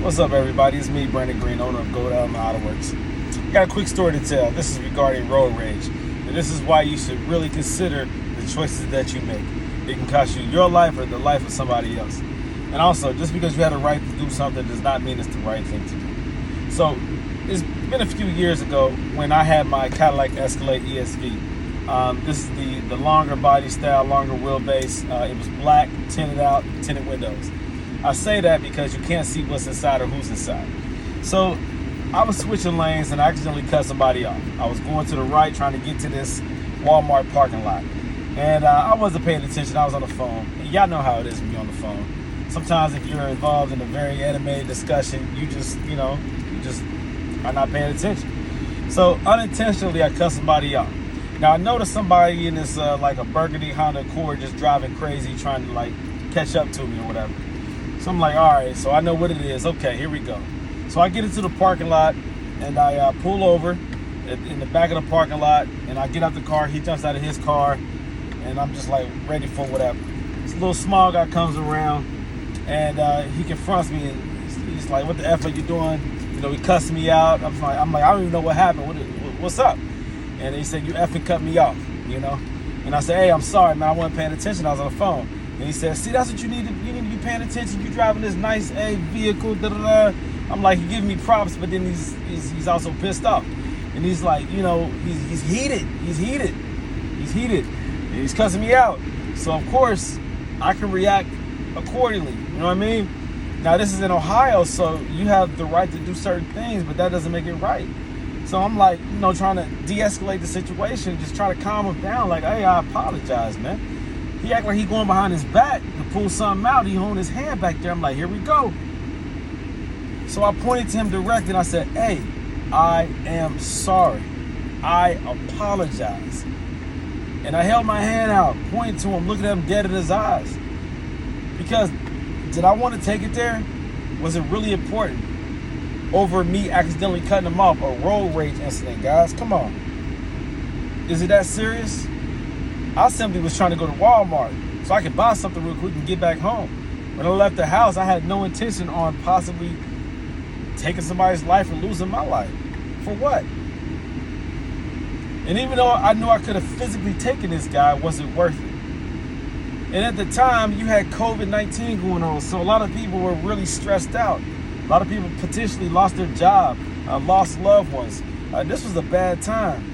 What's up, everybody? It's me, Brandon Green, owner of Autoworks. I got a quick story to tell. This is regarding road rage. And this is why you should really consider the choices that you make. It can cost you your life or the life of somebody else. And also, just because you had a right to do something does not mean it's the right thing to do. So, it's been a few years ago when I had my Cadillac Escalade ESV. This is the longer body style, longer wheelbase. It was black, tinted out, tinted windows. I say that because you can't see what's inside or who's inside. So I was switching lanes and I accidentally cut somebody off. I was going to the right trying to get to this Walmart parking lot. And I wasn't paying attention. I was on the phone. And y'all know how it is when you're on the phone. Sometimes if you're involved in a very animated discussion, you just are not paying attention. So unintentionally, I cut somebody off. Now I noticed somebody in this like a burgundy Honda Accord just driving crazy, trying to like catch up to me or whatever. So I'm like, all right, so I know what it is. Okay, here we go. So I get into the parking lot and I pull over in the back of the parking lot and I get out the car. He jumps out of his car and I'm just like ready for whatever. This little small guy comes around and he confronts me and he's like, what the F are you doing? You know, he cussed me out. I'm like, I don't even know what happened. What's up? And he said, you effing cut me off, you know? And I said, hey, I'm sorry, man. I wasn't paying attention. I was on the phone. And he said, see, that's what you need to be paying attention. You driving this nice vehicle, da-da-da. I'm like, he giving me props, but then he's also pissed off. And he's like, you know, he's heated. He's heated. And he's cussing me out. So, of course, I can react accordingly. You know what I mean? Now, this is in Ohio, so you have the right to do certain things, but that doesn't make it right. So I'm like, you know, trying to de-escalate the situation, just try to calm him down. Like, hey, I apologize, man. He act like he going behind his back to pull something out. He holding his hand back there. I'm like, here we go. So I pointed to him directly and I said, hey, I am sorry. I apologize. And I held my hand out, pointing to him, looking at him dead in his eyes. Because did I want to take it there? Was it really important? Over me accidentally cutting him off, a road rage incident, guys. Come on. Is it that serious? I simply was trying to go to Walmart so I could buy something real quick and get back home. When I left the house, I had no intention on possibly taking somebody's life or losing my life. For what? And even though I knew I could have physically taken this guy, was it worth it? And at the time, you had COVID-19 going on, so a lot of people were really stressed out. A lot of people potentially lost their job, lost loved ones. This was a bad time.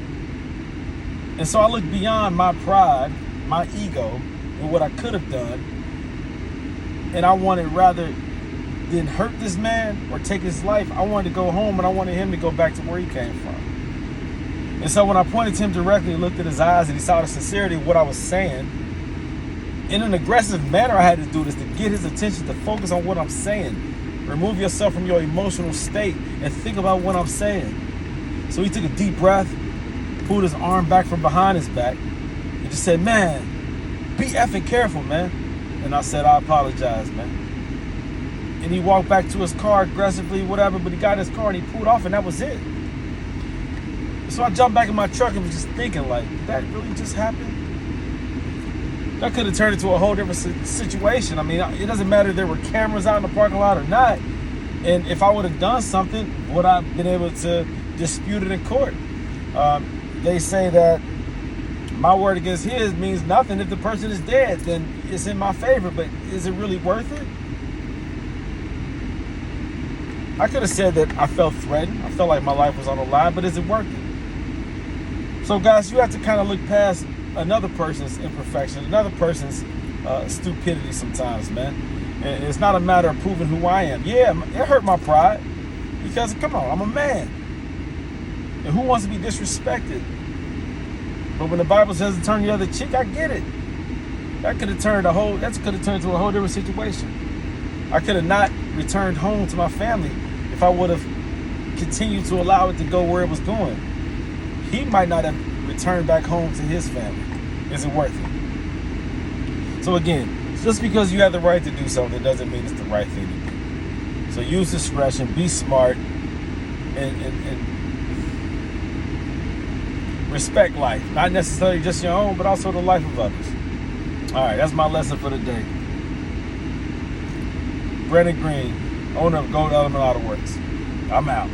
And so I looked beyond my pride, my ego, and what I could have done. And I wanted, rather than hurt this man or take his life, I wanted to go home and I wanted him to go back to where he came from. And so when I pointed to him directly and looked at his eyes and he saw the sincerity of what I was saying, in an aggressive manner I had to do this to get his attention, to focus on what I'm saying. Remove yourself from your emotional state and think about what I'm saying. So he took a deep breath, pulled his arm back from behind his back, and just said, man, be effing careful, man. And I said, I apologize, man. And he walked back to his car aggressively, whatever, but he got in his car and he pulled off and that was it. So I jumped back in my truck and was just thinking, like, did that really just happen? That could have turned into a whole different situation. I mean, it doesn't matter if there were cameras out in the parking lot or not. And if I would have done something, would I have been able to dispute it in court? They say that my word against his means nothing. If the person is dead, then it's in my favor. But is it really worth it? I could have said that I felt threatened. I felt like my life was on the line, but is it worth it? So, guys, you have to kind of look past another person's imperfection, another person's stupidity sometimes, man. And it's not a matter of proving who I am. Yeah, it hurt my pride because, come on, I'm a man. And who wants to be disrespected? But when the Bible says to turn the other cheek, I get it. That could have turned to a whole different situation. I could have not returned home to my family if I would have continued to allow it to go where it was going. He might not have returned back home to his family. Is it worth it? So again, just because you have the right to do something doesn't mean it's the right thing to do. So use discretion, be smart, and respect life. Not necessarily just your own, but also the life of others. All right, that's my lesson for the day. Brandon Green, owner of Gold Element Autoworks. I'm out.